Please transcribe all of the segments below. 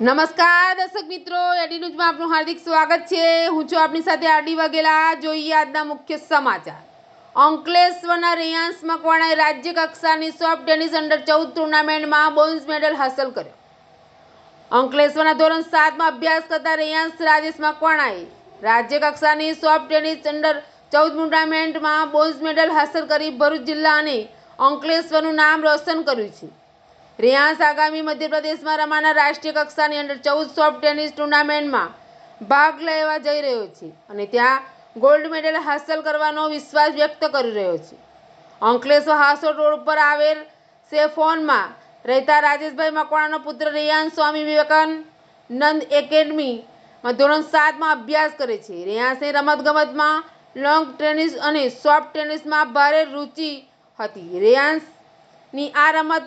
નમસ્કાર દર્શક મિત્રો, એડી ન્યૂઝમાં આપનું હાર્દિક સ્વાગત છે। હું છું આપની સાથે આરડી વાઘેલા। જોઈએ આજના મુખ્ય સમાચાર। અંકલેશ્વરના રેયાંશ મકવાણાએ રાજ્ય કક્ષાની સોફ્ટ ટેનિસ અંડર 14 ટુર્નામેન્ટમાં બ્રોન્ઝ મેડલ હાંસલ કર્યો। અંકલેશ્વરના ધોરણ 7માં અભ્યાસ કરતા રેયાંશ રાજેશ મકવાણાએ રાજ્ય કક્ષાની સોફ્ટ ટેનિસ અંડર 14 ટુર્નામેન્ટમાં બ્રોન્ઝ મેડલ હાંસલ કરી ભરૂચ જિલ્લા અને અંકલેશ્વરનું નામ રોશન કર્યું છે। રેયાંશ આગામી મધ્યપ્રદેશમાં રમાનાર રાષ્ટ્રીય કક્ષાની અંડર 14 સોફ્ટ ટેનિસ ટુર્નામેન્ટમાં ભાગ લેવા જઈ રહ્યો છે અને ત્યાં ગોલ્ડ મેડલ હાંસલ કરવાનો વિશ્વાસ વ્યક્ત કરી રહ્યો છે। અંકલેશ્વર હાસોટ રોડ પર આવેલ સેફોનમાં રહેતા રાજેશભાઈ મકવાણાનો પુત્ર રેયાંશ સ્વામી વિવેકાનંદ એકેડમીમાં ધોરણ 7માં અભ્યાસ કરે છે। રેયાંશને રમતગમતમાં લોંગ ટેનિસ અને સોફ્ટ ટેનિસમાં ભારે રુચિ હતી। રેયાંશની આ રમત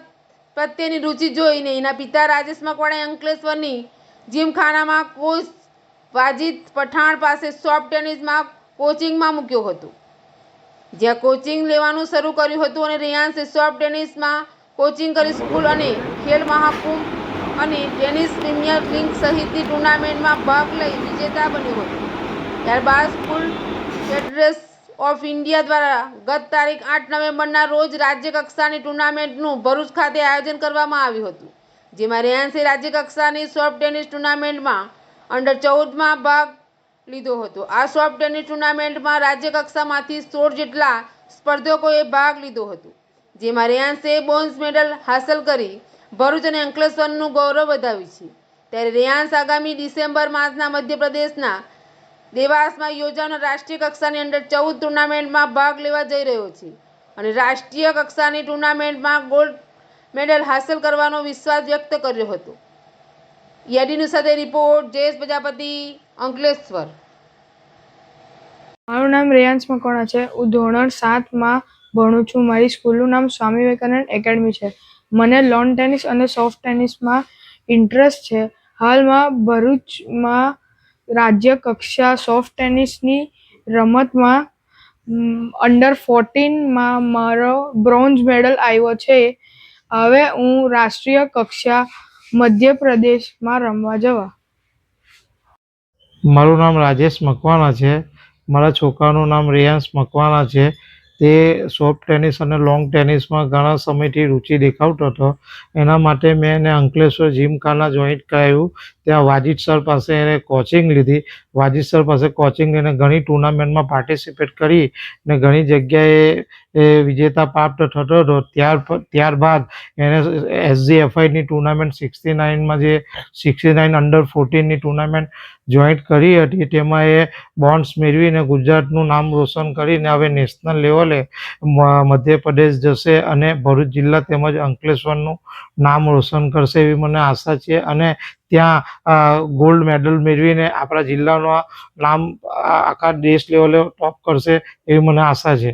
પ્રત્યેની રુચિ જોઈને એના પિતા રાજેશ મકવાણાએ અંકલેશ્વરની જીમખાનામાં કોચ વાજીદ પઠાણ પાસે સોફ્ટ ટેનિસમાં કોચિંગમાં મૂક્યો હતો, જ્યાં કોચિંગ લેવાનું શરૂ કર્યું હતું અને રેયાંશે સોફ્ટ ટેનિસમાં કોચિંગ કરી સ્કૂલ અને ખેલ મહાકુંભ અને ટેનિસ પ્રીમિયર લીગ સહિતની ટુર્નામેન્ટમાં ભાગ લઈ વિજેતા બન્યો હતો। ત્યારબાદ સ્કૂલ ફેડરેશન ઓફ ઇન્ડિયા દ્વારા ગત તારીખ 8 નવેમ્બરના રોજ રાજ્ય કક્ષાની ટુર્નામેન્ટનું ભરૂચ ખાતે આયોજન કરવામાં આવ્યું હતું, જેમાં રેયાંશે રાજ્ય કક્ષાની સોફ્ટ ટેનિસ ટુર્નામેન્ટમાં અંડર 14માં ભાગ લીધો હતો। આ સોફ્ટ ટેનિસ ટુર્નામેન્ટમાં રાજ્ય કક્ષામાંથી 16 જેટલા સ્પર્ધકોએ ભાગ લીધો હતો, જેમાં રેયાંશે બ્રોન્ઝ મેડલ હાંસલ કરી ભરૂચ અને અંકલેશ્વરનું ગૌરવ વધાવ્યું છે। ત્યારે રેયાંશ આગામી ડિસેમ્બર માસના મધ્યપ્રદેશના દેવાસમાં યોજાનાર રાષ્ટ્રીય કક્ષાની અંડર 14 ટુર્નામેન્ટમાં ભાગ લેવા જઈ રહ્યો છે અને રાષ્ટ્રીય કક્ષાની ટુર્નામેન્ટમાં ગોલ્ડ મેડલ હાંસલ કરવાનો વિશ્વાસ વ્યક્ત કર્યો હતો। એડીન્યૂઝ સાથે રિપોર્ટ જયેશ પ્રજાપતિ, અંકલેશ્વર। મારું નામ રેયાંશ મકવાણા છે। હું ધોરણ 7માં ભણું છું। મારી સ્કૂલનું નામ સ્વામી વિવેકાનંદ એકેડમી છે। મને લોન ટેનિસ અને સોફ્ટ ટેનિસમાં ઇન્ટરેસ્ટ છે। હાલમાં ભરૂચમાં રાજ્ય કક્ષા સોફ્ટ ટેનિસની રમતમાં અંડર 14માં મારો બ્રોન્ઝ મેડલ આવ્યો છે। હવે હું રાષ્ટ્રીય કક્ષા મધ્યપ્રદેશમાં રમવા જવા। મારું નામ રાજેશ મકવાણા છે। મારા છોકરાનું નામ રેયાંશ મકવાણા છે। તે સોફ્ટ ટેનિસ અને લોંગ ટેનિસમાં ઘણા સમયથી રુચિ દેખાવતો હતો। એના માટે મેં એને અંકલેશ્વર જીમખાના જોઈન્ટ કરાવ્યું। ત્યાં વાજીદ સર પાસે એને કોચિંગ લીધી। વાજીદ સર પાસે કોચિંગ લઈને ઘણી ટુર્નામેન્ટમાં પાર્ટિસિપેટ કરી ને ઘણી જગ્યાએ વિજેતા પ્રાપ્ત થતો હતો। ત્યારબાદ એને SGFIની ટુર્નામેન્ટ 69માં જે 69 અંડર 14ની ટુર્નામેન્ટ જોઈન્ટ કરી હતી, તેમાં એ બોન્ડ્સ મેળવીને ગુજરાતનું નામ રોશન કરીને હવે નેશનલ લેવલે મધ્યપ્રદેશ જશે અને ભરૂચ જિલ્લા તેમજ અંકલેશ્વરનું નામ રોશન કરશે એવી મને આશા છે અને ત્યાં ગોલ્ડ મેડલ મેળવીને આપણા જિલ્લાનું નામ આખા દેશ લેવલે ટોપ કરશે એવી મને આશા છે।